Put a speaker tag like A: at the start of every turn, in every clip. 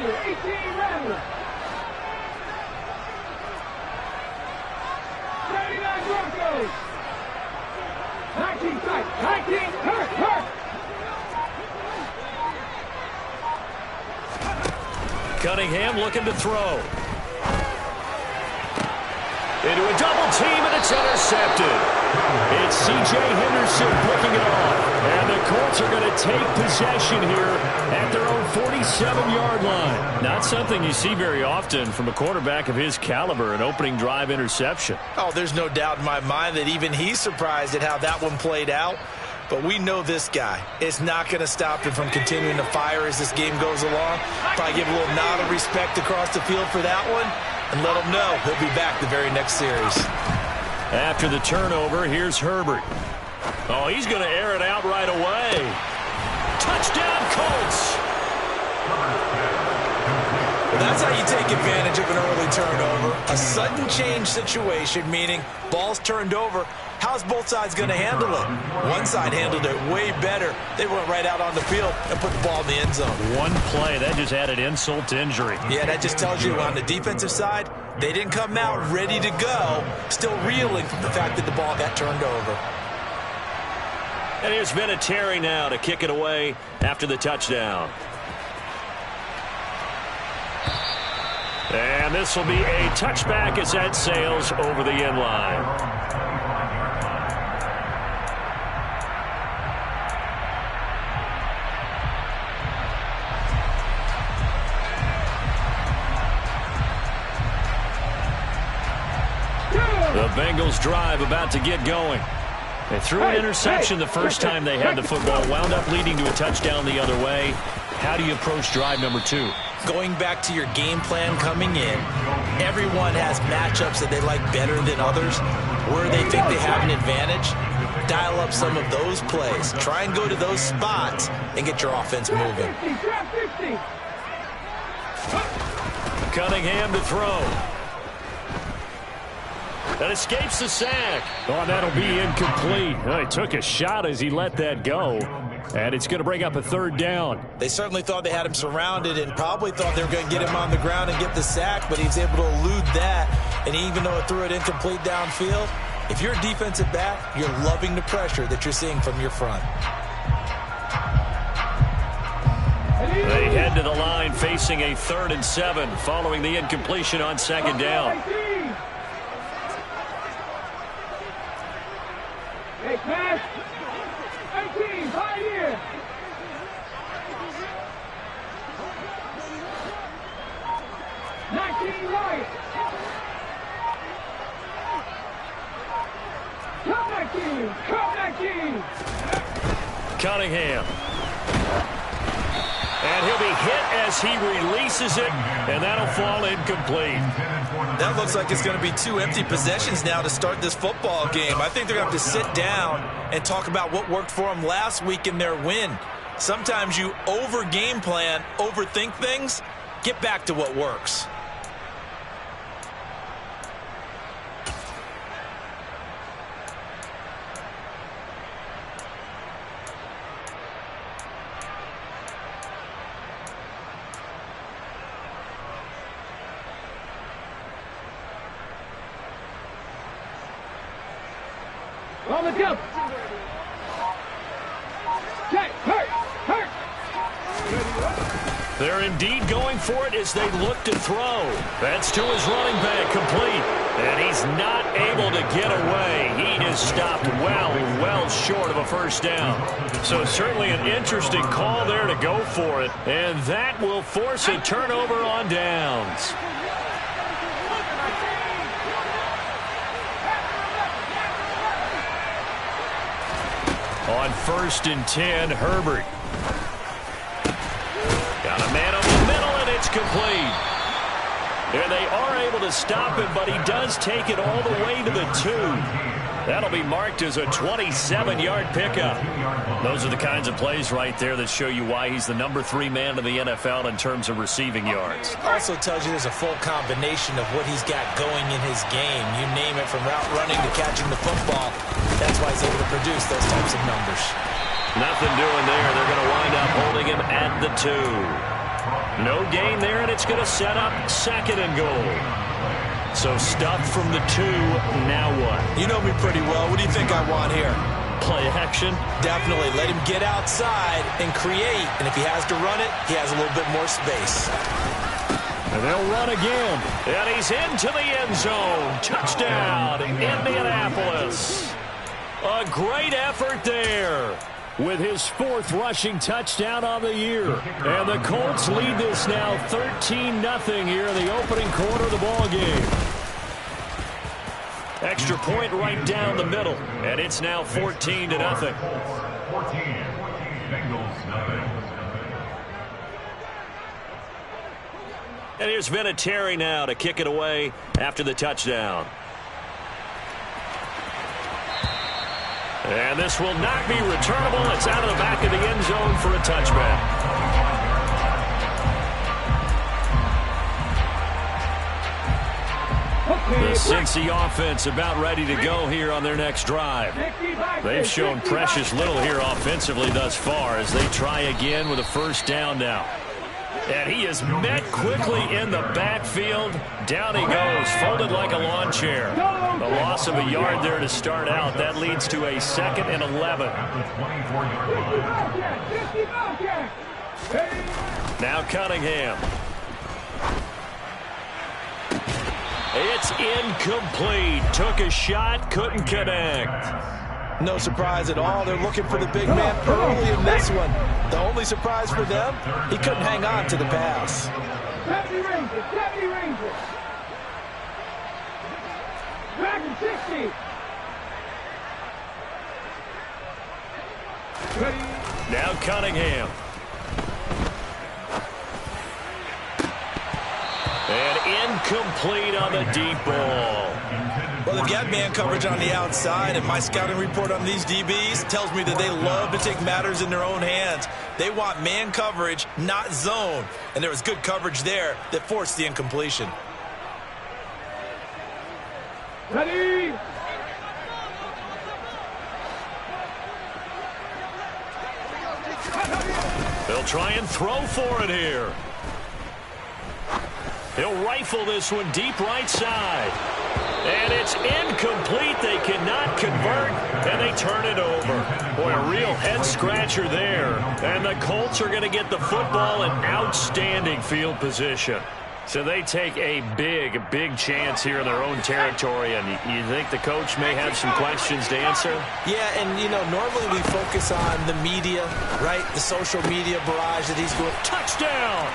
A: number 18, Randall. 79 Broncos. 19 Fight. 19 Hurt.
B: Cunningham looking to throw. Into a double team, and it's intercepted. It's C.J. Henderson picking it off. And the Colts are going to take possession here at their own 47-yard line. Not something you see very often from a quarterback of his caliber, an opening drive interception.
C: Oh, there's no doubt in my mind that even he's surprised at how that one played out. But we know this guy. It's not going to stop him from continuing to fire as this game goes along. Probably give a little nod of respect across the field for that one. And let him know he'll be back the very next series.
B: After the turnover, here's Herbert. Oh, he's going to air it out right away. Touchdown, Colts!
C: Well, that's how you take advantage of an early turnover. A sudden change situation, meaning ball's turned over. How's both sides going to handle it? One side handled it way better. They went right out on the field and put the ball in the end zone.
B: One play, that just added insult to injury.
C: Yeah, that just tells you on the defensive side, they didn't come out ready to go, still reeling from the fact that the ball got turned over.
B: And here's Vinatieri now to kick it away after the touchdown. And this will be a touchback as that sails over the end line. The Bengals drive about to get going. They threw an interception the first time they had the football, wound up leading to a touchdown the other way. How do you approach drive number 2?
C: Going back to your game plan coming in, everyone has matchups that they like better than others. Where they think they have an advantage, dial up some of those plays. Try and go to those spots and get your offense moving.
B: Cunningham to throw. That escapes the sack. Oh, that'll be incomplete. Oh, he took a shot as he let that go. And it's going to bring up a third down.
C: They certainly thought they had him surrounded and probably thought they were going to get him on the ground and get the sack, but he was able to elude that. And even though it threw it incomplete downfield, if you're a defensive back, you're loving the pressure that you're seeing from your front.
B: They head to the line facing a 3rd and 7 following the incompletion on 2nd down.
A: Hey, pass. 18, Pioneer. Right. Come back in.
B: Cunningham. And he'll be hit as he releases it, and that'll fall incomplete.
C: That looks like it's going to be 2 empty possessions now to start this football game. I think they're going to have to sit down and talk about what worked for them last week in their win. Sometimes you over-game plan, overthink things. Get back to what works.
A: On the jump. Okay, hurt.
B: They're indeed going for it as they look to throw. That's to his running back, complete. And he's not able to get away. He is stopped well short of a first down. So certainly an interesting call there to go for it. And that will force a turnover on downs. On 1st and 10, Herbert. Got a man over the middle, and it's complete. And they are able to stop him, but he does take it all the way to the 2. That'll be marked as a 27-yard pickup. Those are the kinds of plays right there that show you why he's the number 3 man in the NFL in terms of receiving yards.
C: Also tells you there's a full combination of what he's got going in his game. You name it, from route running to catching the football. That's why he's able to produce those types of numbers.
B: Nothing doing there. They're going to wind up holding him at the 2. No gain there, and it's going to set up 2nd and goal. So stuffed from the 2, now what?
C: You know me pretty well. What do you think I want here?
B: Play action?
C: Definitely. Let him get outside and create. And if he has to run it, he has a little bit more space.
B: And they'll run again. And he's into the end zone. Touchdown, Indianapolis. A great effort there, with his 4th rushing touchdown on the year. And the Colts lead this now 13-0 here in the opening quarter of the ball game. Extra point right down the middle, and it's now 14-0. 14, Bengals nothing. And here's Vinatieri now to kick it away after the touchdown. And this will not be returnable. It's out of the back of the end zone for a touchback. The Cincy offense about ready to go here on their next drive. They've shown precious little here offensively thus far as they try again with a 1st down now. And he is met quickly in the backfield. Down he goes, folded like a lawn chair. A loss of a yard there to start out. That leads to a 2nd and 11. Now Cunningham. It's incomplete. Took a shot, couldn't connect.
C: No surprise at all. They're looking for the big man early in this one. The only surprise for them, he couldn't hang on to the pass.
A: 70 Rangers, 70 Rangers. Dragon 60. Ready.
B: Now Cunningham. And incomplete on the deep ball.
C: Well, they've got man coverage on the outside, and my scouting report on these DBs tells me that they love to take matters in their own hands. They want man coverage, not zone. And there was good coverage there that forced the incompletion.
A: Ready.
B: They'll try and throw for it here. He'll rifle this one deep right side. And it's incomplete. They cannot convert, and they turn it over. Boy, a real head-scratcher there. And the Colts are going to get the football in outstanding field position. So they take a big chance here in their own territory. And you think the coach may have some questions to answer?
C: Yeah, and, you know, normally we focus on the media, right? The social media barrage that he's going.
B: Touchdown!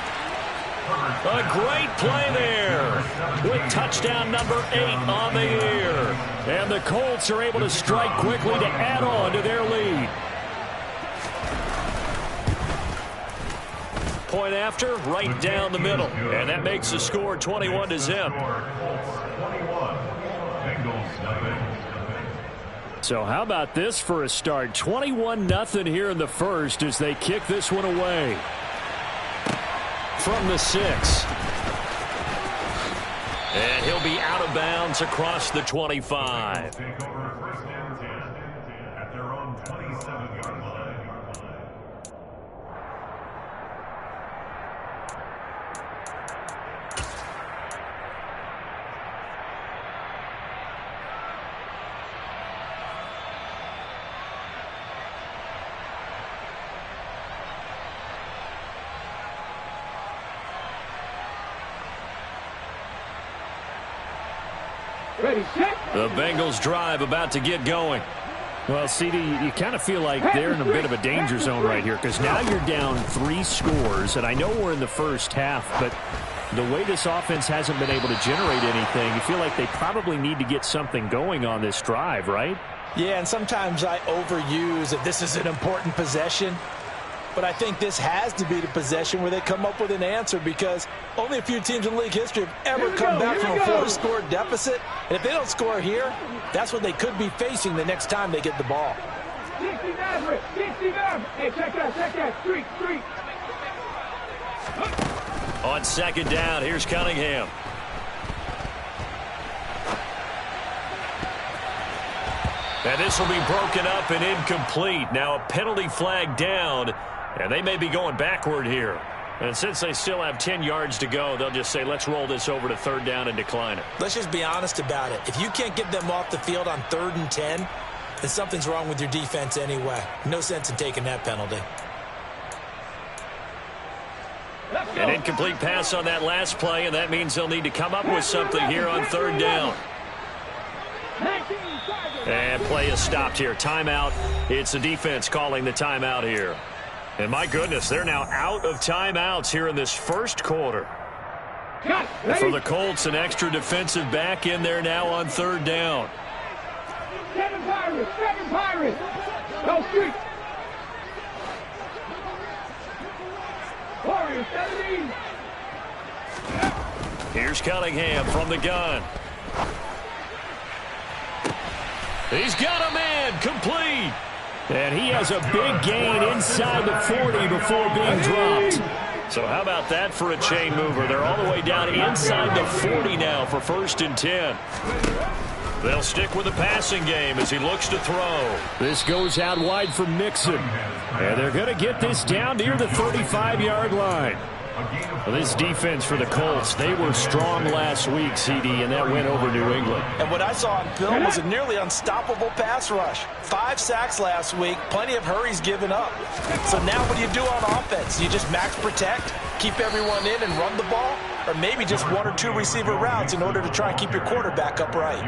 B: A great play there with touchdown number 8 on the year. And the Colts are able to strike quickly to add on to their lead. Point after, right down the middle. And that makes the score 21-0. So how about this for a start? 21-0 here in the first as they kick this one away. From the 6. And he'll be out of bounds across the 25. At their own 27-yard line.
A: Ready, set.
B: The Bengals drive about to get going.
D: Well, CD, you kind of feel like they're in a bit of a danger zone right here because now you're down 3 scores, and I know we're in the first half, but the way this offense hasn't been able to generate anything, you feel like they probably need to get something going on this drive, right?
C: Yeah, and sometimes I overuse that this is an important possession. But I think this has to be the possession where they come up with an answer because only a few teams in league history have ever come back from a 4-score deficit. And if they don't score here, that's what they could be facing the next time they get the ball.
A: 60 Maverick, 60 Maverick. Hey, check that, street.
B: On 2nd down, here's Cunningham. And this will be broken up and incomplete. Now a penalty flag down. And they may be going backward here. And since they still have 10 yards to go, they'll just say, let's roll this over to third down and decline it.
C: Let's just be honest about it. If you can't get them off the field on 3rd and 10, then something's wrong with your defense anyway. No sense in taking that penalty.
B: An incomplete pass on that last play, and that means they'll need to come up with something here on 3rd down. And play is stopped here. Timeout. It's the defense calling the timeout here. And my goodness, they're now out of timeouts here in this first quarter. And for the Colts, an extra defensive back in there now on 3rd down.
A: 7 Pirates. Go street. Warriors 17.
B: Here's Cunningham from the gun. He's got a man, complete.
D: And he has a big gain inside the 40 before being dropped.
B: So how about that for a chain mover? They're all the way down inside the 40 now for 1st and 10. They'll stick with the passing game as he looks to throw.
D: This goes out wide for Mixon. And they're going to get this down near the 35-yard line. Well, this defense for the Colts, they were strong last week, CD, and that went over New England.
C: And what I saw on film was a nearly unstoppable pass rush. 5 sacks last week, plenty of hurries given up. So now what do you do on offense? You just max protect, keep everyone in and run the ball? Or maybe just 1 or 2 receiver routes in order to try and keep your quarterback upright?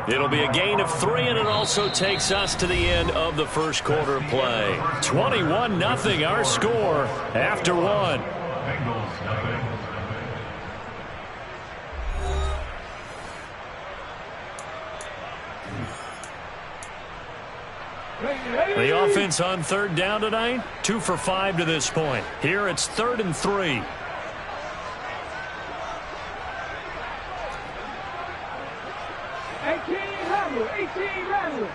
B: It'll be a gain of 3, and it also takes us to the end of the first quarter play. 21-0 our score after 1. The offense on 3rd down tonight, 2 for 5 to this point. Here it's 3rd and 3.
A: Rattle.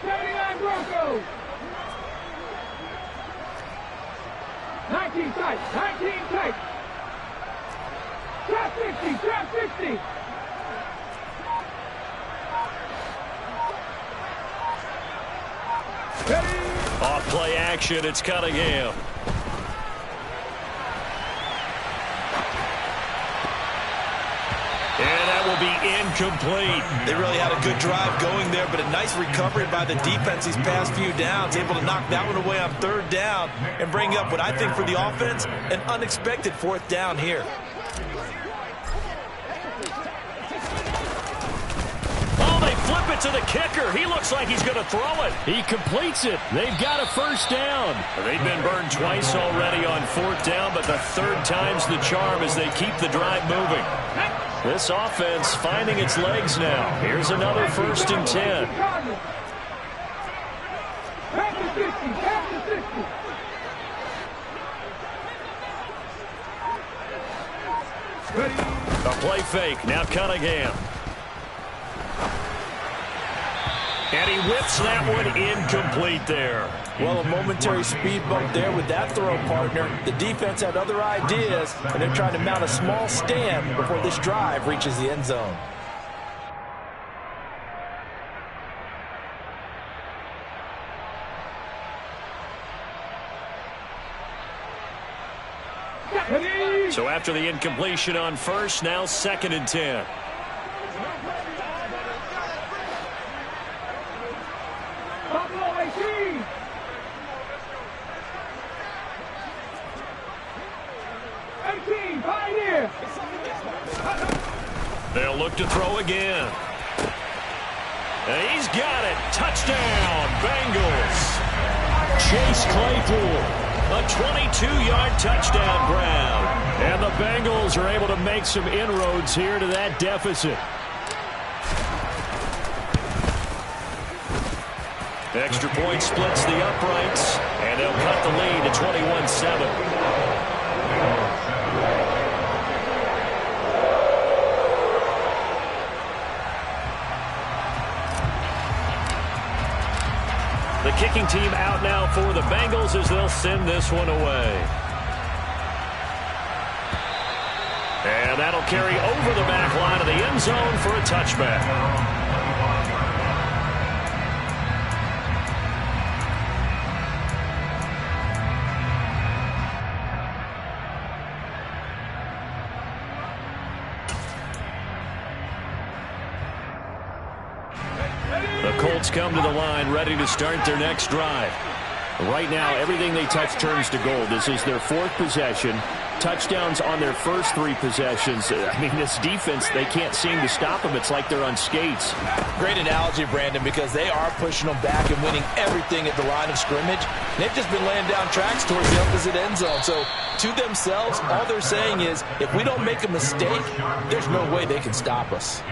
A: 79 Broncos. 19 tight. Trap 60.
B: Off play action, it's Cunningham. And that will be incomplete.
C: They really had a good drive going there, but a nice recovery by the defense these past few downs, able to knock that one away on 3rd down and bring up what I think for the offense, an unexpected 4th down here.
B: Oh, they flip it to the kicker. He looks like he's going to throw it.
D: He completes it. They've got a 1st down.
B: They've been burned twice already on 4th down, but the 3rd time's the charm as they keep the drive moving. This offense finding its legs now. Here's another 1st and 10. A play fake. Now Cunningham. And he whips that one incomplete there.
C: Well, a momentary speed bump there with that throw, partner. The defense had other ideas, and they're trying to mount a small stand before this drive reaches the end zone.
B: So after the incompletion on 1st, now 2nd and 10. They'll look to throw again. And he's got it. Touchdown, Bengals.
D: Chase Claypool.
B: A 22-yard touchdown grab.
D: And the Bengals are able to make some inroads here to that deficit.
B: Extra point splits the uprights, and they'll cut the lead to 21-7. The kicking team out now for the Bengals as they'll send this one away. And that'll carry over the back line of the end zone for a touchback. offense come to the line, ready to start their next drive.
D: Right now, everything they touch turns to gold. This is their 4th possession. Touchdowns on their first 3 possessions. I mean, this defense, they can't seem to stop them. It's like they're on skates.
C: Great analogy, Brandon, because they are pushing them back and winning everything at the line of scrimmage. They've just been laying down tracks towards the opposite end zone. So to themselves, all they're saying is, if we don't make a mistake, there's no way they can stop us.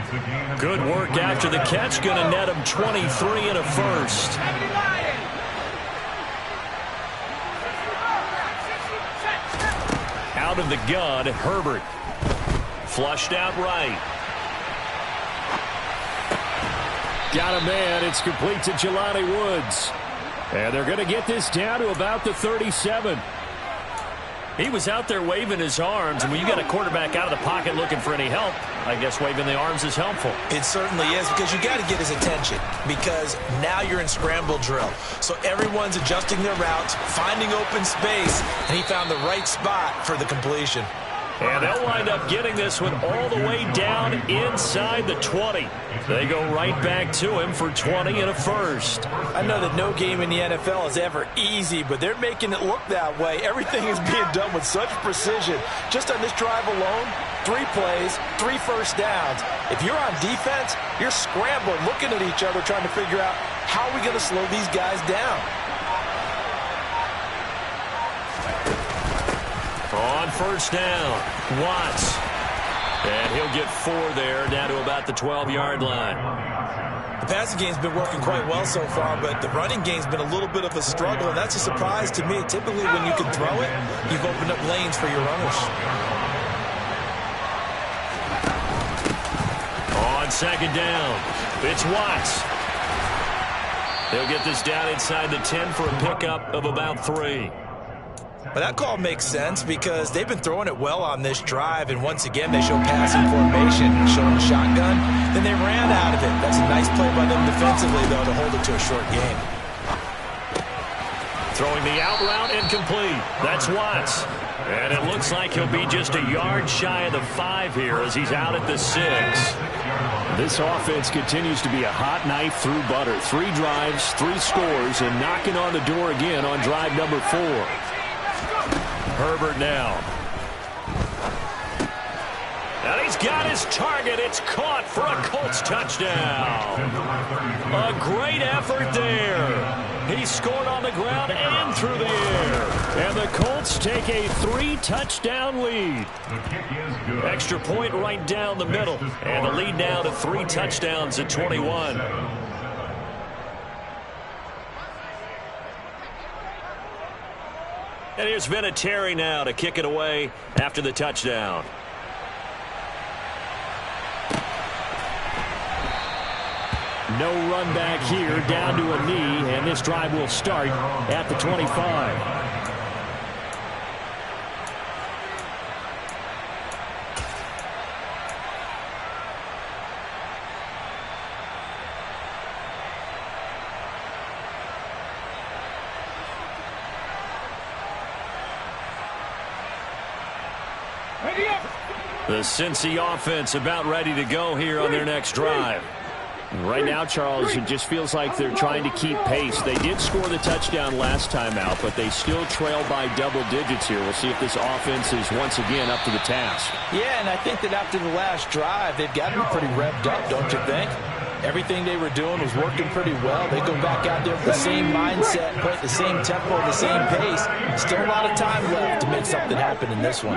B: Good work after the catch. Going to net them 23 and a first. Out of the gun, Herbert. Flushed out right.
D: Got a man. It's complete to Jelani Woods. And they're going to get this down to about the 37.
B: He was out there waving his arms, and when you got a quarterback out of the pocket looking for any help, I guess waving the arms is helpful.
C: It certainly is, because you got to get his attention, because now you're in scramble drill. So everyone's adjusting their routes, finding open space, and he found the right spot for the completion.
B: And they'll wind up getting this one all the way down inside the 20. They go right back to him for 20 and a first.
C: I know that no game in the NFL is ever easy, but they're making it look that way. Everything is being done with such precision. Just on this drive alone, 3 plays, 3 first downs. If you're on defense, you're scrambling, looking at each other, trying to figure out how are we going to slow these guys down.
B: On first down, Watts. And he'll get 4 there, down to about the 12-yard line.
C: The passing game's been working quite well so far, but the running game's been a little bit of a struggle, and that's a surprise to me. Typically, when you can throw it, you've opened up lanes for your runners.
B: On second down, it's Watts. He'll get this down inside the 10 for a pickup of about 3.
C: But that call makes sense because they've been throwing it well on this drive, and once again they show passing formation, showing the shotgun. Then they ran out of it. That's a nice play by them defensively, though, to hold it to a short game.
B: Throwing the out route incomplete. That's Watts. And it looks like he'll be just a yard shy of the 5 here as he's out at the 6.
D: This offense continues to be a hot knife through butter. 3 drives, 3 scores, and knocking on the door again on drive number 4.
B: Herbert now. And he's got his target. It's caught for a Colts touchdown. A great effort there. He scored on the ground and through the air.
D: And the Colts take a 3-touchdown lead.
B: Extra point right down the middle. And the lead now to 3 touchdowns at 21. And here's Vinatieri now to kick it away after the touchdown.
D: No run back here, down to a knee, and this drive will start at the 25.
B: The Cincy offense about ready to go here on their next drive.
D: Right now, Charles, it just feels like they're trying to keep pace. They did score the touchdown last time out, but they still trail by double digits here. We'll see if this offense is once again up to the task.
C: Yeah, and I think that after the last drive, they've got to be pretty revved up, don't you think? Everything they were doing was working pretty well. They go back out there with the same mindset, play at the same tempo, the same pace. Still a lot of time left to make something happen in this one.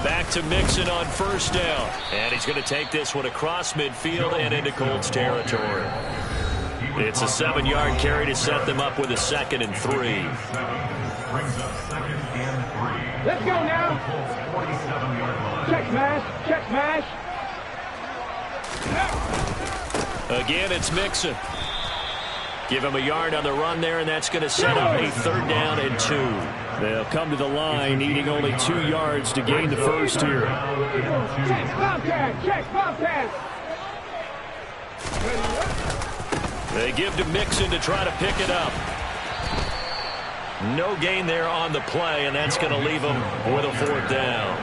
B: Back to Mixon on first down. And he's going to take this one across midfield and into Colts territory. It's a 7-yard carry to set them up with a 2nd and 3.
A: Let's go now. Check smash. Check smash.
B: Again, it's Mixon. Give him a yard on the run there, and that's going to set up a 3rd down and 2.
D: They'll come to the line, needing only 2 yards to gain the first here.
A: Check Bobcat. Check Bobcat.
B: They give to Mixon to try to pick it up. No gain there on the play, and that's going to leave them with a 4th down.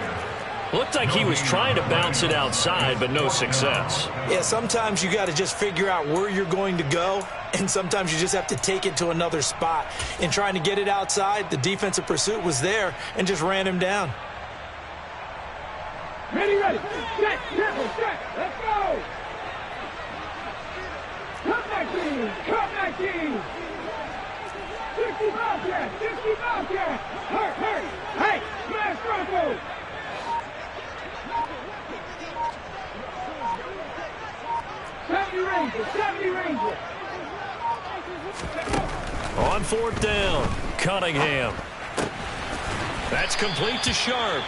B: Looked like he was trying to bounce it outside, but no success.
C: Yeah, sometimes you got to just figure out where you're going to go, and sometimes you just have to take it to another spot. In trying to get it outside, the defensive pursuit was there and just ran him down.
A: Ready. Set. Triple set. Let's go. Cut that team. 60 Bobcat. Hurt. Hey, smash Bronco. 70 Ranger.
B: On fourth down, Cunningham. That's complete to Sharp.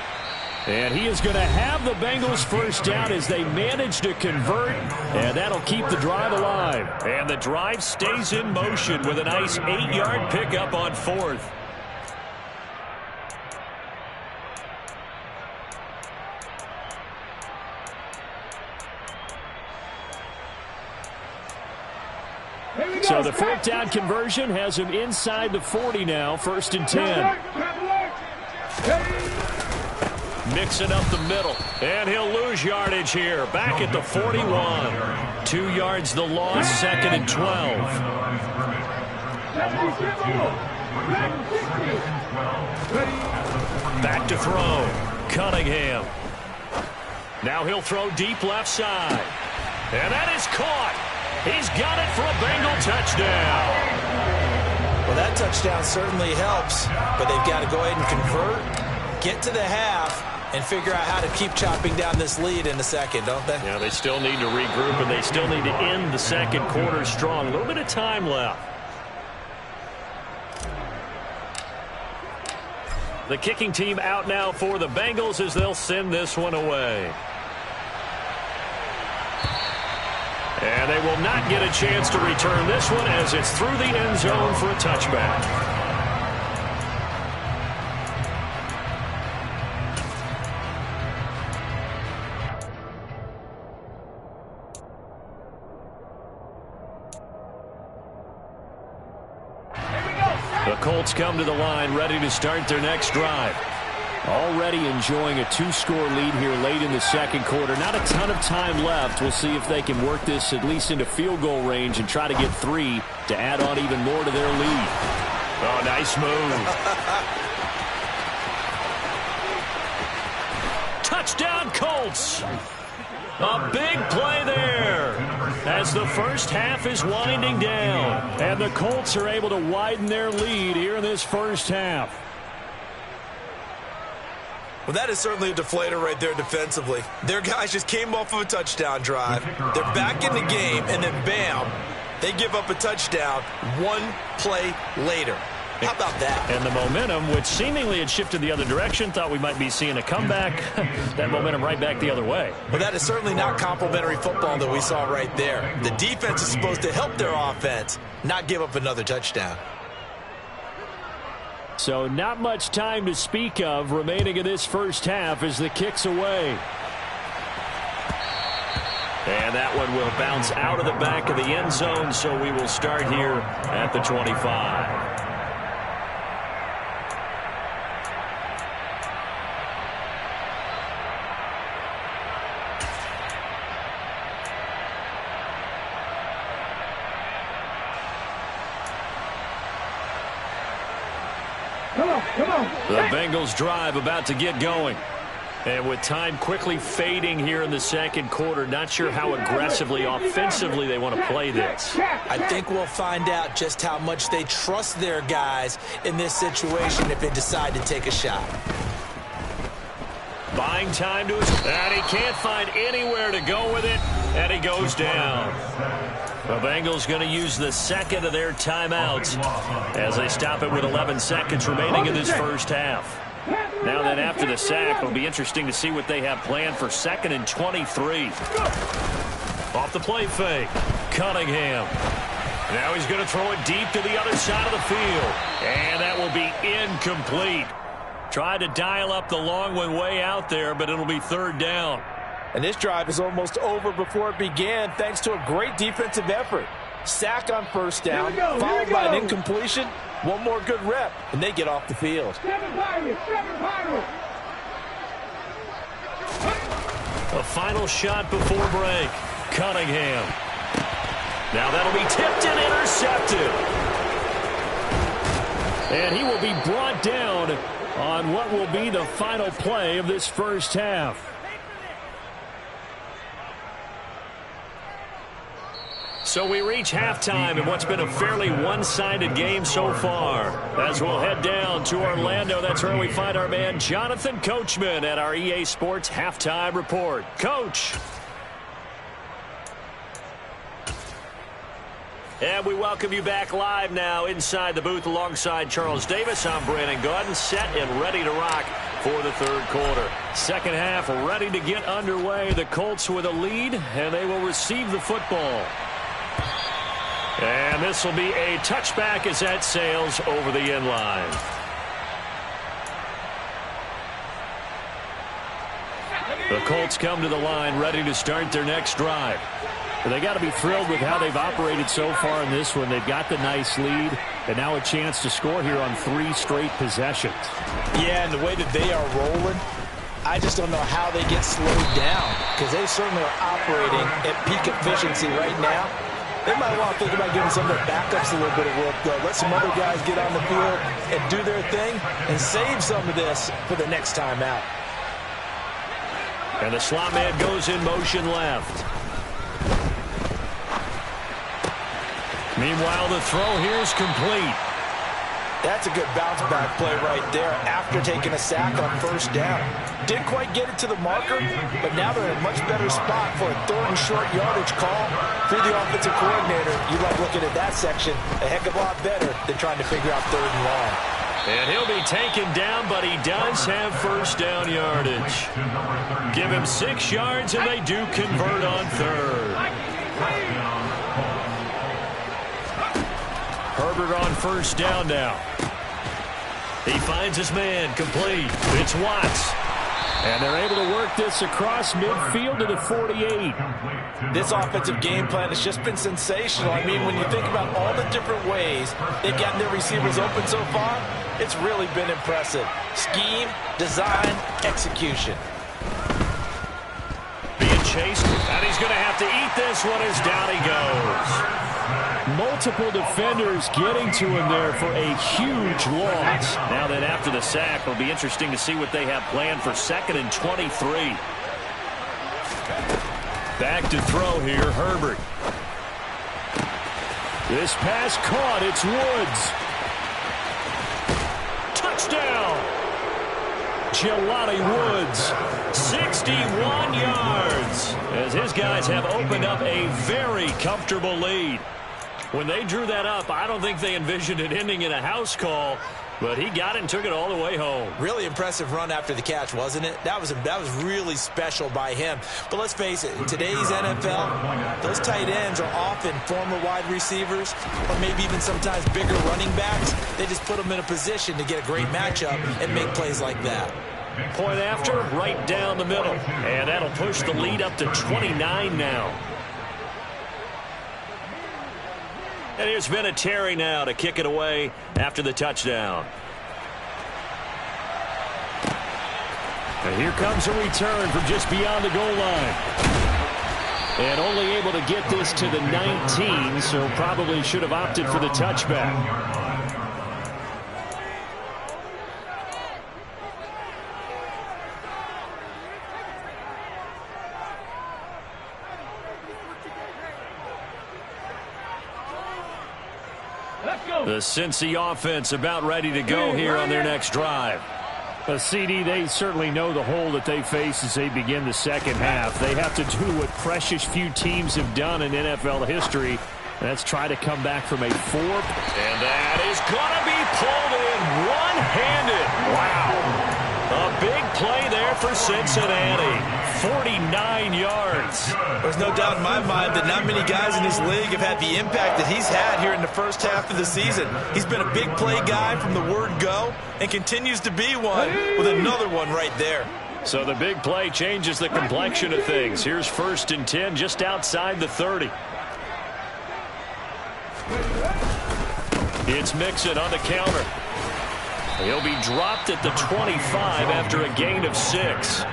B: And he is going to have the Bengals first down as they manage to convert, and that'll keep the drive alive. And the drive stays in motion with a nice 8-yard pickup on fourth. So the fourth down conversion has him inside the 40 now, 1st and 10. Mixing up the middle, and he'll lose yardage here. Back at the 41. 2 yards the loss, 2nd and 12. Back to throw. Cunningham. Now he'll throw deep left side. And that is caught. He's got it for a Bengal touchdown.
C: Well, that touchdown certainly helps, but they've got to go ahead and convert, get to the half, and figure out how to keep chopping down this lead in the second, don't they?
B: Yeah, they still need to regroup, and they still need to end the second quarter strong. A little bit of time left. The kicking team out now for the Bengals as they'll send this one away. And they will not get a chance to return this one as it's through the end zone for a touchback. The Colts come to the line ready to start their next drive. Already enjoying a 2-score lead here late in the second quarter. Not a ton of time left. We'll see if they can work this at least into field goal range and try to get 3 to add on even more to their lead. Oh, nice move. Touchdown, Colts. A big play there as the first half is winding down. And the Colts are able to widen their lead here in this first half.
C: Well, that is certainly a deflator right there defensively. Their guys just came off of a touchdown drive. They're back in the game, and then bam, they give up a touchdown 1 play later. How about that?
B: And the momentum, which seemingly had shifted the other direction, thought we might be seeing a comeback. That momentum right back the other way.
C: Well, that is certainly not complimentary football that we saw right there. The defense is supposed to help their offense, not give up another touchdown.
D: So not much time to speak of remaining in this first half as the kick's away.
B: And that one will bounce out of the back of the end zone, so we will start here at the 25. The Bengals drive about to get going. And with time quickly fading here in the second quarter, not sure how aggressively, offensively they want to play this.
C: I think we'll find out just how much they trust their guys in this situation if they decide to take a shot.
B: Buying time to his... And he can't find anywhere to go with it, and he goes down. The Bengals going to use the second of their timeouts as they stop it with 11 seconds remaining in this first half. Now then, after the sack, it'll be interesting to see what they have planned for 2nd and 23. Off the play fake, Cunningham. Now he's going to throw it deep to the other side of the field. And that will be incomplete. Tried to dial up the long one way out there, but it'll be 3rd down.
C: And this drive is almost over before it began thanks to a great defensive effort. Sack on 1st down, followed by an incompletion. One more good rep, and they get off the field.
A: 7 Pirates.
B: A final shot before break. Cunningham. Now that'll be tipped and intercepted. And he will be brought down on what will be the final play of this first half. So we reach halftime in what's been a fairly one-sided game so far. As we'll head down to Orlando, that's where we find our man Jonathan Coachman at our EA Sports Halftime Report. Coach. And we welcome you back live now inside the booth alongside Charles Davis. I'm Brandon Gaudin, set and ready to rock for the third quarter. Second half ready to get underway. The Colts with a lead, and they will receive the football. And this will be a touchback as that sails over the end line. The Colts come to the line ready to start their next drive. They got to be thrilled with how they've operated so far in this one. They've got the nice lead, and now a chance to score here on 3 straight possessions.
C: Yeah, and the way that they are rolling, I just don't know how they get slowed down, because they certainly are operating at peak efficiency right now. They might want to think about giving some of their backups a little bit of work, though. Let some other guys get on the field and do their thing and save some of this for the next time out.
B: And the slot man goes in motion left. Meanwhile, the throw here is complete.
C: That's a good bounce-back play right there after taking a sack on first down. Didn't quite get it to the marker, but now they're in a much better spot for a 3rd and short yardage call. For the offensive coordinator, you like looking at that section a heck of a lot better than trying to figure out 3rd and long.
B: And he'll be taken down, but he does have first down yardage. Give him 6 yards, and they do convert on 3rd. Herbert on first down now. He finds his man complete. It's Watts. And they're able to work this across midfield to the 48.
C: This offensive game plan has just been sensational. I mean, when you think about all the different ways they've gotten their receivers open so far, it's really been impressive. Scheme, design, execution.
B: Being chased, and he's going to have to eat this one as down he goes.
D: Multiple defenders getting to him there for a huge loss.
B: Now then, after the sack, it'll be interesting to see what they have planned for 2nd and 23. Back to throw here, Herbert.
D: This pass caught. It's Woods.
B: Touchdown! Jelani Woods, 61 yards, as his guys have opened up a very comfortable lead. When they drew that up, I don't think they envisioned it ending in a house call, but he got it and took it all the way home.
C: Really impressive run after the catch, wasn't it? That was really special by him. But let's face it, in today's NFL, those tight ends are often former wide receivers or maybe even sometimes bigger running backs. They just put them in a position to get a great matchup and make plays like that.
B: Point after, right down the middle. And that'll push the lead up to 29 now. And here's Vinatieri now to kick it away after the touchdown.
D: And here comes a return from just beyond the goal line. And only able to get this to the 19, so probably should have opted for the touchback.
B: The Cincy offense about ready to go here on their next drive.
D: CD, they certainly know the hole that they face as they begin the second half. They have to do what precious few teams have done in NFL history. That's try to come back from a 4.
B: And that is going to be pulled in one-handed. Wow. A big play there for Cincinnati. 49 yards.
C: There's no doubt in my mind that not many guys in this league have had the impact that he's had here in the first half of the season. He's been a big play guy from the word go and continues to be one with another one right there.
B: So the big play changes the complexion of things. Here's 1st and 10 just outside the 30. It's Mixon on the counter. He'll be dropped at the 25 after a gain of 6.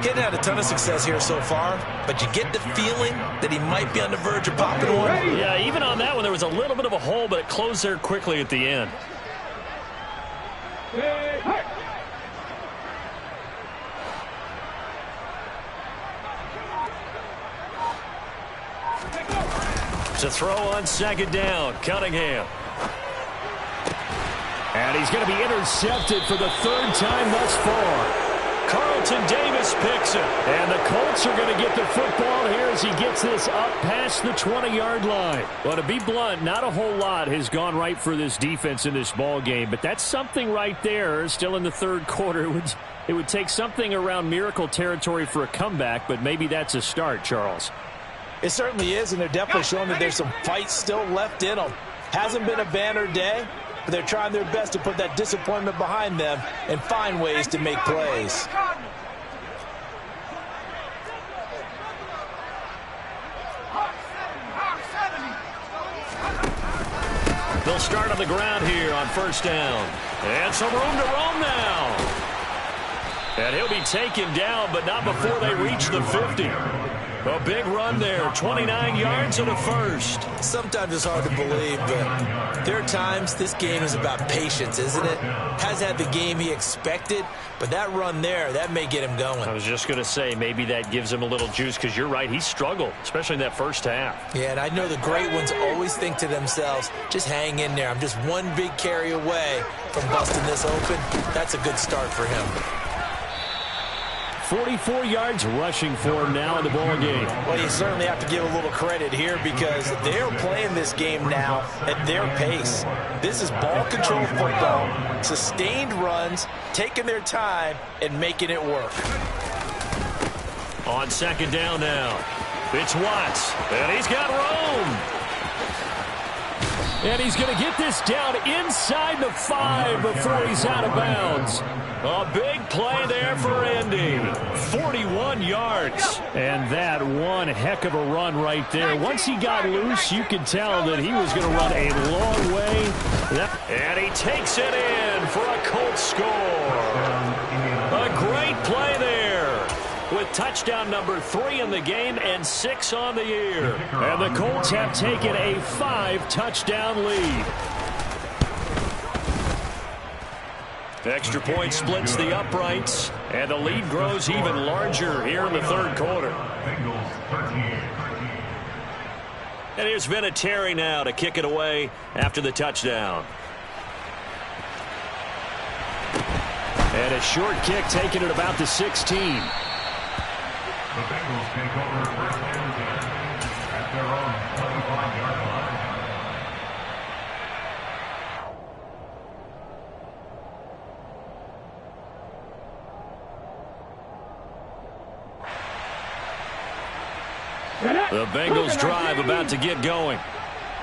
C: He hasn't had a ton of success here so far, but you get the feeling that he might be on the verge of popping one.
B: Yeah, even on that one, there was a little bit of a hole, but it closed there quickly at the end. To throw on second down, Cunningham.
D: And he's going to be intercepted for the third time thus far.
B: Carlton Davis picks it.
D: And the Colts are going to get the football here as he gets this up past the 20-yard line. Well, to be blunt, not a whole lot has gone right for this defense in this ball game, but that's something right there. Still in the third quarter. It would take something around miracle territory for a comeback, but maybe that's a start, Charles.
C: It certainly is, and they're definitely showing that there's some fight still left in them. Hasn't been a banner day, but they're trying their best to put that disappointment behind them and find ways to make plays.
B: They'll start on the ground here on first down. And some room to roam now. And he'll be taken down, but not before they reach the 50. A big run there, 29 yards and a first.
C: Sometimes it's hard to believe, but there are times this game is about patience, isn't it? Has had the game he expected, but that run there, that may get him going.
B: I was just going to say, maybe that gives him a little juice, because you're right, he struggled, especially in that first half.
C: Yeah, and I know the great ones always think to themselves, just hang in there. I'm just one big carry away from busting this open. That's a good start for him.
D: 44 yards rushing for him now in the ball game.
C: Well, you certainly have to give a little credit here because they're playing this game now at their pace. This is ball control football, sustained runs, taking their time and making it work.
B: On second down now, it's Watts, and he's got room.
D: And he's going to get this down inside the 5 before he's out of bounds.
B: A big play there for Indy. 41 yards.
D: And that one heck of a run right there. Once he got loose, you could tell that he was going to run a long way.
B: And he takes it in for a Colts score. A great play there, with touchdown number 3 in the game and 6 on the year.
D: And the Colts have taken a 5-touchdown lead.
B: Extra point splits the uprights, and the lead grows even larger here in the third quarter. And here's Vinatieri now to kick it away after the touchdown.
D: And a short kick taken at about the 16.
A: The Bengals take over first and 10 at their own 25-yard line.
B: The Bengals drive about to get going.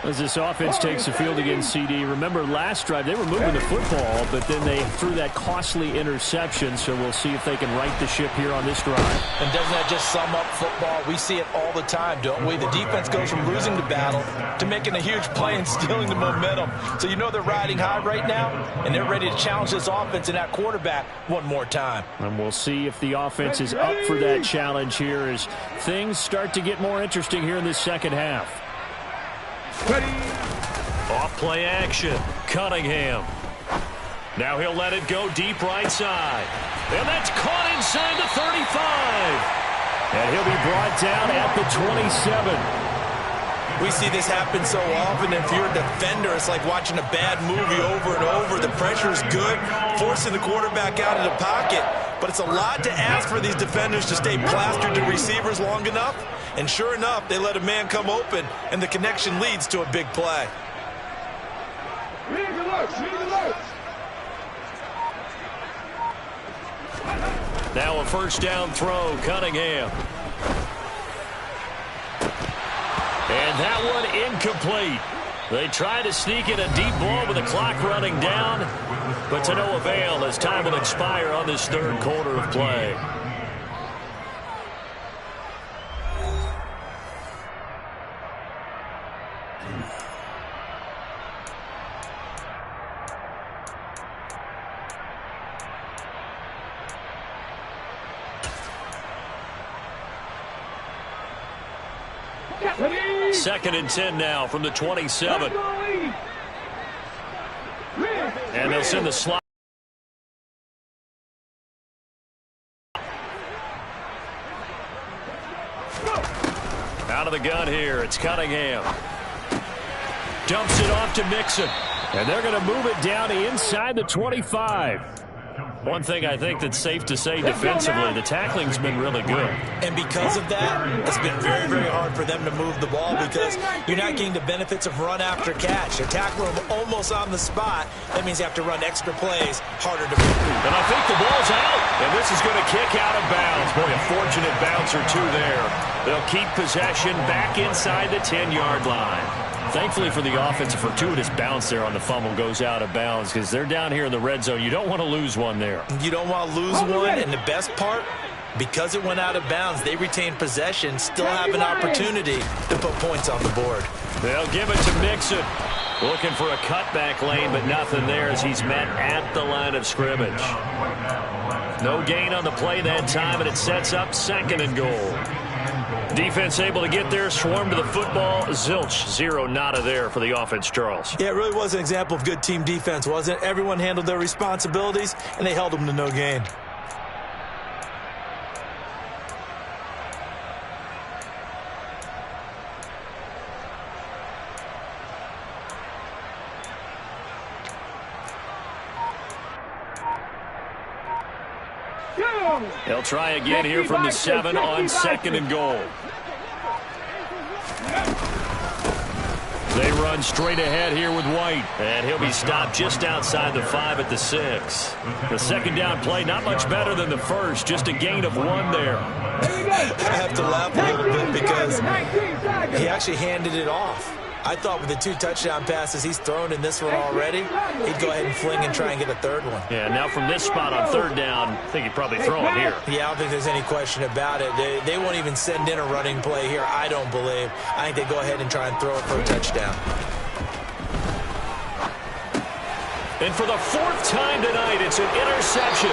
D: As this offense takes the field against CD, remember last drive they were moving the football, but then they threw that costly interception, so we'll see if they can right the ship here on this drive.
C: And doesn't that just sum up football? We see it all the time, don't we? The defense goes from losing the battle to making a huge play and stealing the momentum. So you know they're riding high right now, and they're ready to challenge this offense and that quarterback one more time.
D: And we'll see if the offense is up for that challenge here as things start to get more interesting here in this second half.
B: Off play action, Cunningham. Now he'll let it go deep right side. And that's caught inside the 35.
D: And he'll be brought down at the 27.
C: We see this happen so often. If you're a defender, it's like watching a bad movie over and over. The pressure's good, forcing the quarterback out of the pocket. But it's a lot to ask for these defenders to stay plastered to receivers long enough. And sure enough, they let a man come open, and the connection leads to a big play.
B: Now a first down throw, Cunningham. And that one incomplete. They try to sneak in a deep ball with the clock running down, but to no avail as time will expire on this third quarter of play. 2nd and 10 now from the 27. And they'll send the slot. Out of the gun here, it's Cunningham. Dumps it off to Mixon. And they're going to move it down inside the 25. One thing I think that's safe to say defensively, the tackling's been really good.
C: And because of that, it's been very, very hard for them to move the ball because you're not getting the benefits of run after catch. You're tackling them almost on the spot. That means you have to run extra plays, harder to move.
B: And I think the ball's out. And this is going to kick out of bounds. Boy, a fortunate bounce or two there. They'll keep possession back inside the 10-yard line. Thankfully for the offense, a fortuitous bounce there on the fumble goes out of bounds because they're down here in the red zone. You don't want to lose one there.
C: You don't want to lose one, and the best part, because it went out of bounds, they retain possession, still have an opportunity to put points on the board.
B: They'll give it to Mixon. Looking for a cutback lane, but nothing there as he's met at the line of scrimmage. No gain on the play that time, and it sets up 2nd and goal. Defense able to get there, swarm to the football. Zilch, 0 nada there for the offense, Charles.
C: Yeah, it really was an example of good team defense, wasn't it? Everyone handled their responsibilities, and they held them to no gain.
B: They'll try again here from the 7 on 2nd and goal. They run straight ahead here with White. And he'll be stopped just outside the 5 at the 6. The second down play, not much better than the first. Just a gain of 1 there.
C: I have to laugh a little bit because he actually handed it off. I thought with the 2 touchdown passes he's thrown in this one already, he'd go ahead and fling and try and get a 3rd one.
B: Yeah, now from this spot on 3rd down, I think he'd probably throw it here.
C: Yeah, I don't think there's any question about it. They won't even send in a running play here, I don't believe. I think they go ahead and try and throw it for a touchdown.
B: And for the 4th time tonight, it's an interception.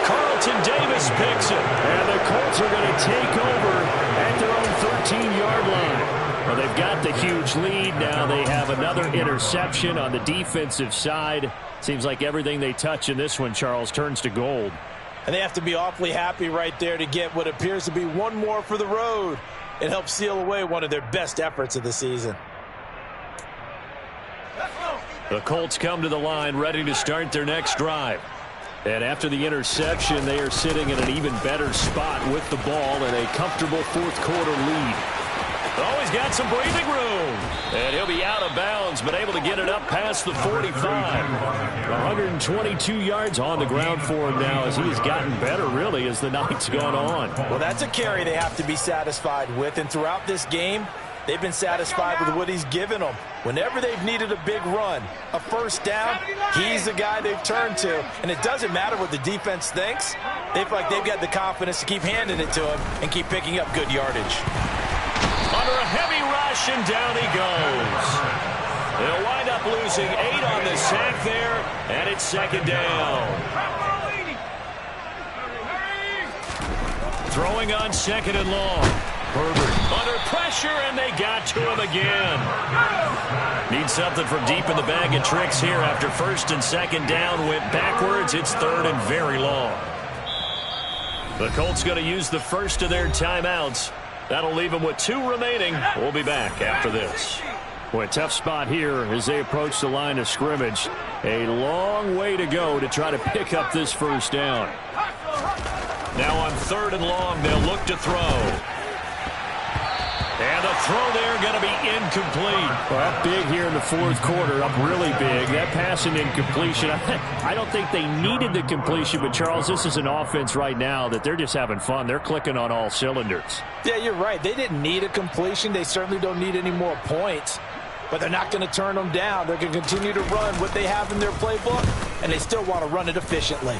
B: Carlton Davis picks it.
D: And the Colts are going to take over at their own 13-yard line. Well, they've got the huge lead. Now they have another interception on the defensive side. Seems like everything they touch in this one, Charles, turns to gold.
C: And they have to be awfully happy right there to get what appears to be one more for the road. It helps seal away one of their best efforts of the season.
B: The Colts come to the line ready to start their next drive. And after the interception, they are sitting in an even better spot with the ball and a comfortable 4th quarter lead. Oh, he's got some breathing room. And he'll be out of bounds, but able to get it up past the 45.
D: 122 yards on the ground for him now as he has gotten better, really, as the night's gone on.
C: Well, that's a carry they have to be satisfied with. And throughout this game, they've been satisfied with what he's given them. Whenever they've needed a big run, a 1st down, he's the guy they've turned to. And it doesn't matter what the defense thinks. They feel like they've got the confidence to keep handing it to him and keep picking up good yardage.
B: Under a heavy rush, and down he goes. They'll wind up losing 8 on the sack there, and it's 2nd down. Throwing on 2nd and long. Herbert under pressure, and they got to him again. Need something from deep in the bag of tricks here after 1st and 2nd down. Went backwards. It's 3rd and very long. The Colts going to use the first of their timeouts. That'll leave them with 2 remaining. We'll be back after this.
D: Boy, a tough spot here as they approach the line of scrimmage. A long way to go to try to pick up this 1st down.
B: Now on 3rd and long, they'll look to throw. And the throw there going to be incomplete.
D: Well, up big here in the 4th quarter, up really big. That pass and incompletion, I don't think they needed the completion, but Charles, this is an offense right now that they're just having fun. They're clicking on all cylinders.
C: Yeah, you're right. They didn't need a completion. They certainly don't need any more points, but they're not going to turn them down. They're going to continue to run what they have in their playbook, and they still want to run it efficiently.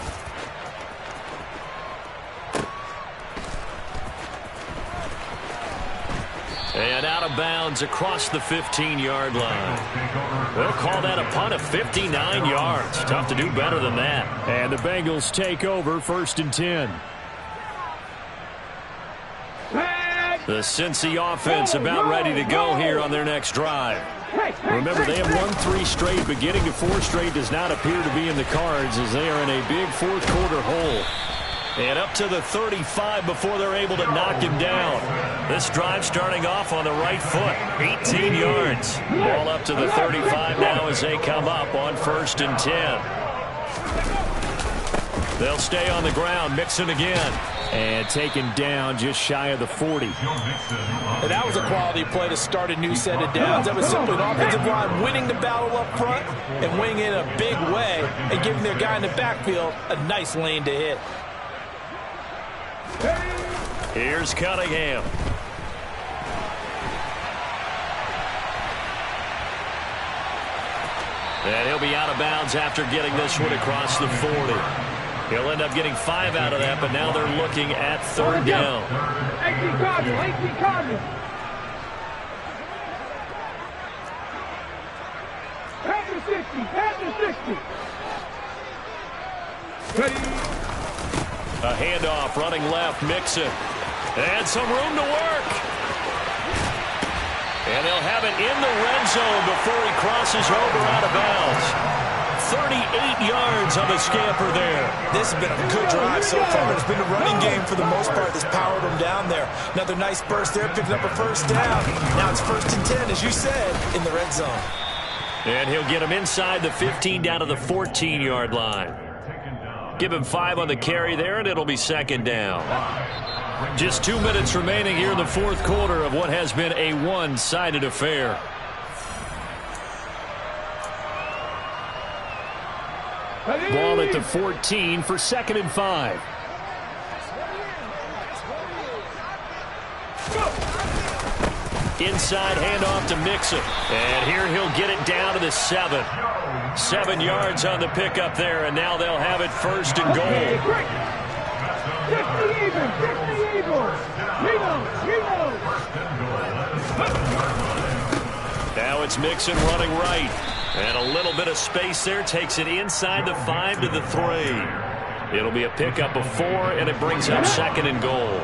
B: And out of bounds across the 15-yard line. They'll call that a punt of 59 yards. Tough to do better than that.
D: And the Bengals take over 1st and 10.
B: The Cincy offense about ready to go here on their next drive. Remember, they have won 3 straight, but getting to 4 straight does not appear to be in the cards as they are in a big fourth-quarter hole. And up to the 35 before they're able to knock him down. This drive starting off on the right foot, 18 yards. Ball up to the 35 now as they come up on 1st and 10. They'll stay on the ground, Mixon again. And taken down just shy of the 40.
C: And that was a quality play to start a new set of downs. That was simply an offensive line winning the battle up front and winning it in a big way and giving their guy in the backfield a nice lane to hit.
B: Here's Cunningham. And he'll be out of bounds after getting this one across the 40. He'll end up getting 5 out of that, but now they're looking at 3rd down.
A: 18 Cardinals. Pass the 60.
B: A handoff running left, Mixon. And some room to work. And they'll have it in the red zone before he crosses over out of bounds. 38 yards on the scamper there.
C: This has been a good drive so far. It's been a running game for the most part that's powered them down there. Another nice burst there, picking up a 1st down. Now it's 1st and 10, as you said, in the red zone.
B: And he'll get him inside the 15 down to the 14-yard line. Give him 5 on the carry there, and it'll be 2nd down. Just 2 minutes remaining here in the 4th quarter of what has been a one-sided affair. Ball at the 14 for 2nd and 5. Inside handoff to Mixon. And here he'll get it down to the 7. 7 yards on the pickup there, and now they'll have it 1st and goal.
A: 50 even.
B: Now it's Mixon running right. And a little bit of space there takes it inside the 5 to the 3. It'll be a pickup of 4, and it brings up 2nd and goal.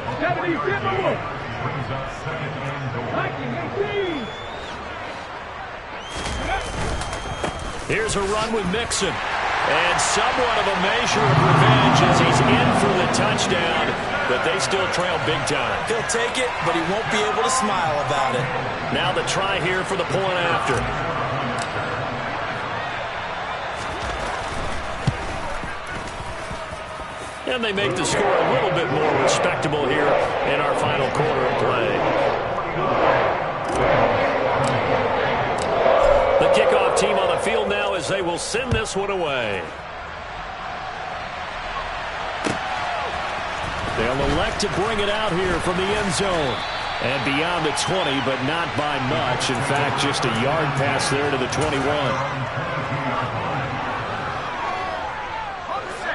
B: Here's a run with Mixon. And somewhat of a measure of revenge as he's in for the touchdown, but they still trail big time.
C: He'll take it, but he won't be able to smile about it.
B: Now the try here for the point after. And they make the score a little bit more respectable here in our final quarter of play. The kickoff team on the field now as they will send this one away. They'll elect to bring it out here from the end zone. And beyond the 20, but not by much. In fact, just a yard pass there to the 21.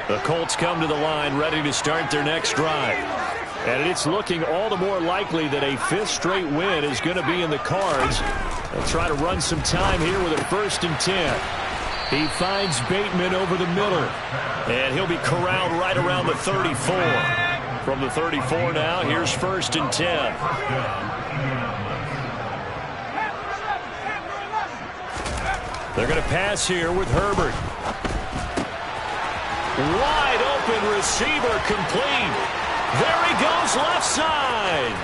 B: The Colts come to the line ready to start their next drive. And it's looking all the more likely that a 5th straight win is going to be in the cards. They'll try to run some time here with a 1st and 10. He finds Bateman over the middle. And he'll be corralled right around the 34. From the 34 now, here's 1st and 10. They're going to pass here with Herbert. Wide open receiver complete. There he goes left side.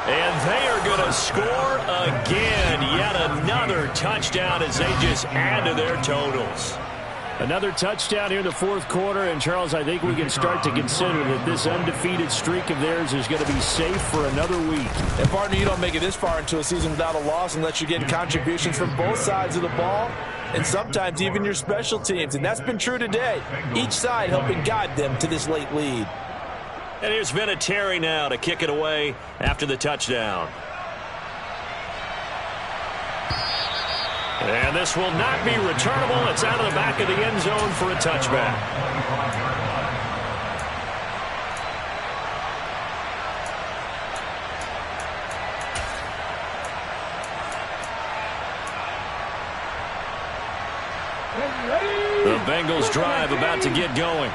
B: And they are going to score again. Yet another touchdown as they just add to their totals. Another touchdown here in the 4th quarter. And, Charles, I think we can start to consider that this undefeated streak of theirs is going to be safe for another week.
C: And, partner, you don't make it this far into a season without a loss unless you're getting contributions from both sides of the ball and sometimes even your special teams. And that's been true today. Each side helping guide them to this late lead.
B: And here's Vinatieri now to kick it away after the touchdown. And this will not be returnable. It's out of the back of the end zone for a touchback. The Bengals drive about to get going.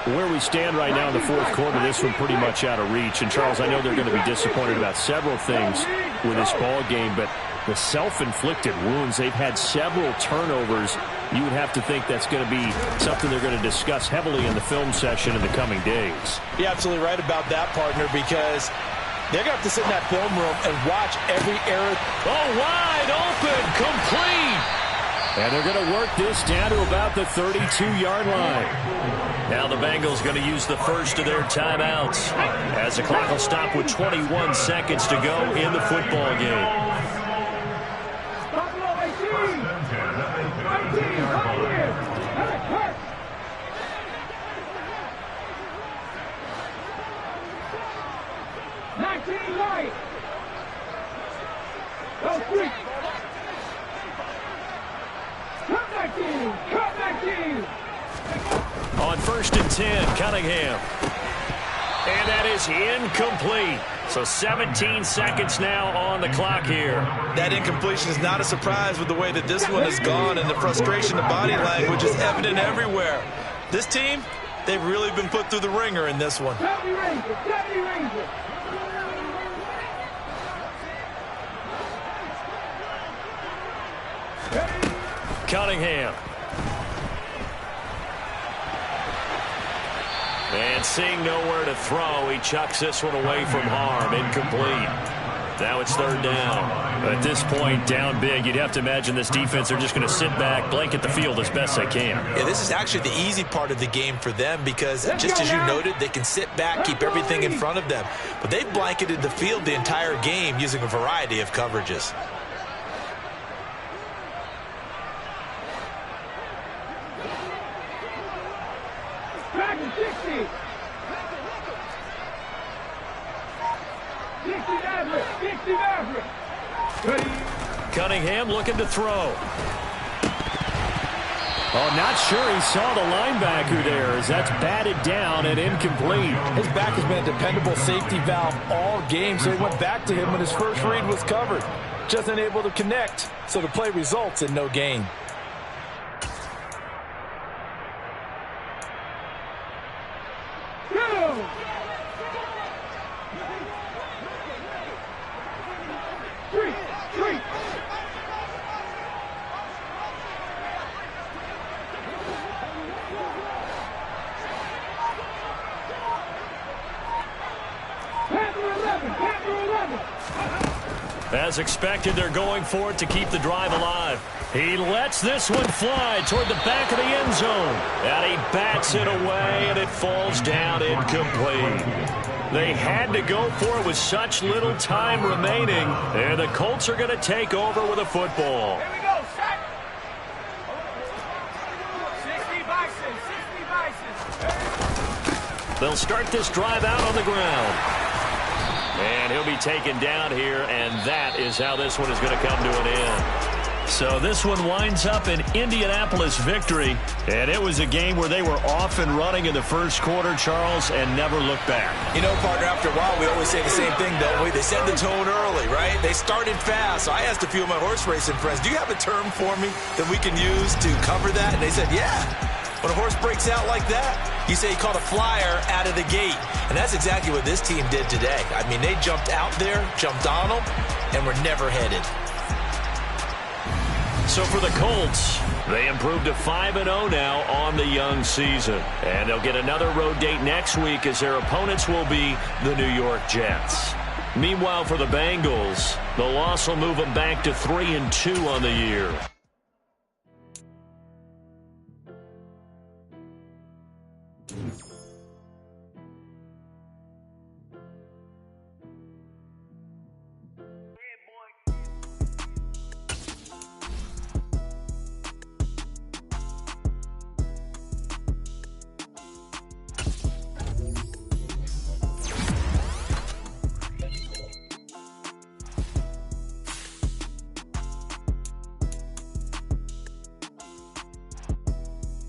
D: Where we stand right now in the fourth quarter, this one pretty much out of reach. And, Charles, I know they're going to be disappointed about several things with this ball game, but the self-inflicted wounds, they've had several turnovers. You would have to think that's going to be something they're going to discuss heavily in the film session in the coming days.
C: You're absolutely right about that, partner, because they're going to have to sit in that film room and watch every error.
B: Oh, wide open, complete.
D: And they're going to work this down to about the 32-yard line.
B: Now the Bengals going to use the first of their timeouts as the clock will stop with 21 seconds to go in the football game. On 1st and 10, Cunningham. And that is incomplete. So 17 seconds now on the clock here.
C: That incompletion is not a surprise with the way that this one has gone, and the frustration, the body language is evident everywhere. This team, they've really been put through the ringer in this one.
B: Cunningham. And seeing nowhere to throw, he chucks this one away from harm. Incomplete. Now it's 3rd down.
D: At this point, down big, you'd have to imagine this defense are just going to sit back, blanket the field as best they can.
C: Yeah, this is actually the easy part of the game for them because, just as you noted, they can sit back, keep everything in front of them. But they've blanketed the field the entire game using a variety of coverages.
B: Cunningham looking to throw.
D: Oh, not sure he saw the linebacker there as that's batted down and incomplete.
E: His back has been a dependable safety valve all game, so he went back to him when his first read was covered. Just unable to connect, so the play results in no gain.
B: As expected, they're going for it to keep the drive alive. He lets this one fly toward the back of the end zone. And he bats it away, and it falls down incomplete. They had to go for it with such little time remaining, and the Colts are going to take over with a football.
A: Here we go, set. 60 Bison.
B: They'll start this drive out on the ground. And he'll be taken down here, and that is how this one is going to come to an end. So this one winds up an Indianapolis victory, and it was a game where they were off and running in the first quarter, Charles, and never looked back.
C: You know, partner, after a while, we always say the same thing, don't we? They set the tone early, right? They started fast. So I asked a few of my horse racing friends, do you have a term for me that we can use to cover that? And they said, yeah. When a horse breaks out like that, you say he caught a flyer out of the gate. And that's exactly what this team did today. I mean, they jumped out there, jumped on them, and were never headed.
B: So for the Colts, they improved to 5-0 now on the young season. And they'll get another road date next week as their opponents will be the New York Jets. Meanwhile, for the Bengals, the loss will move them back to 3-2 on the year.